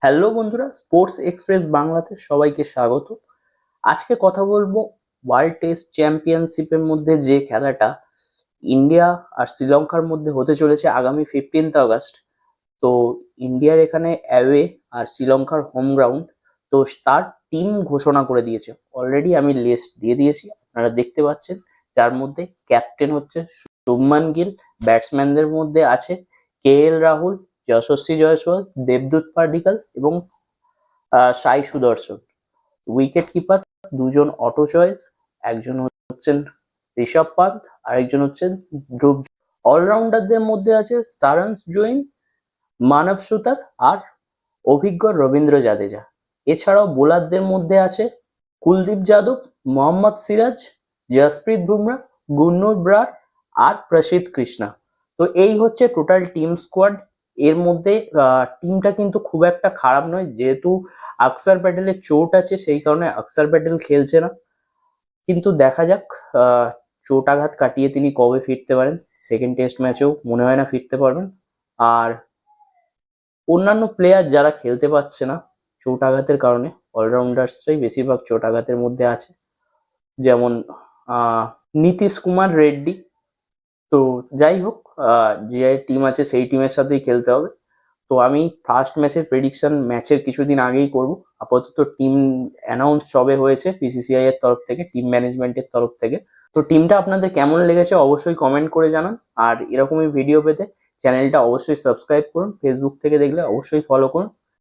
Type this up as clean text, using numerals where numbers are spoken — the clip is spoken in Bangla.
হ্যালো বন্ধুরা, স্পোর্টস এক্সপ্রেস বাংলাতে সবাইকে স্বাগত। আজকে কথা বলবো ওয়ার্ল্ড টেস্ট চ্যাম্পিয়নশিপের মধ্যে যে খেলাটা ইন্ডিয়া আর শ্রীলঙ্কার মধ্যে হতে চলেছে আগামী 15th আগস্ট। তো ইন্ডিয়ার এখানে অ্যাওয়ে আর শ্রীলঙ্কার হোম গ্রাউন্ড। তো তার টিম ঘোষণা করে দিয়েছে অলরেডি, আমি লিস্ট দিয়ে দিয়েছি, আপনারা দেখতে পাচ্ছেন। যার মধ্যে ক্যাপ্টেন হচ্ছে শুভমান গিল, ব্যাটসম্যানদের মধ্যে আছে KL রাহুল, যশস্বী জয়সওয়াল, দেবদূত পাডিক্কল এবং সাই সুদর্শন। উইকেট কিপার দুজন অটো চয়েস, একজন হচ্ছেন ঋষভ পান্থ, আরেকজন হচ্ছেন ধ্রুব। অলরাউন্ডারদের মধ্যে আছে সারাংশ জৈন, মানব সুতার আর অভিজ্ঞ রবীন্দ্র জাদেজা। এছাড়াও বোলারদের মধ্যে আছে কুলদীপ যাদব, মোহাম্মদ সিরাজ, জসপ্রীত বুমরা, গুরনুর ব্রার আর প্রসিদ্ধ কৃষ্ণা। তো এই হচ্ছে টোটাল টিম স্কোয়াড। এর মধ্যে টিমটা কিন্তু খুব একটা খারাপ নয়, যেহেতু আকসার প্যাটেলের চোট আছে সেই কারণে আকসার প্যাটেল খেলছে না। কিন্তু দেখা যাক চোট আঘাত কাটিয়ে তিনি কবে ফিরতে পারেন। সেকেন্ড টেস্ট ম্যাচেও মনে হয় না ফিরতে পারবেন। আর অন্যান্য প্লেয়ার যারা খেলতে পারছে না চোট আঘাতের কারণে, অলরাউন্ডার্সরাই বেশিরভাগ চোট আঘাতের মধ্যে আছে, যেমন আহ, নীতিশ কুমার রেড্ডি। তো যাই হোক, যে টিম আছে সেই টিমের সাথেই খেলতে হবে। তো আমি ফার্স্ট ম্যাচের প্রেডিকশন ম্যাচের কিছুদিন আগেই করব। আপাতত টিম অ্যানাউন্স সবে হয়েছে বিসিসিআই এর তরফ থেকে, টিম ম্যানেজমেন্টের তরফ থেকে। তো টিমটা আপনাদের কেমন লেগেছে অবশ্যই কমেন্ট করে জানান। আর এরকমই ভিডিও পেতে চ্যানেলটা অবশ্যই সাবস্ক্রাইব করুন, ফেসবুক থেকে দেখলে অবশ্যই ফলো করুন।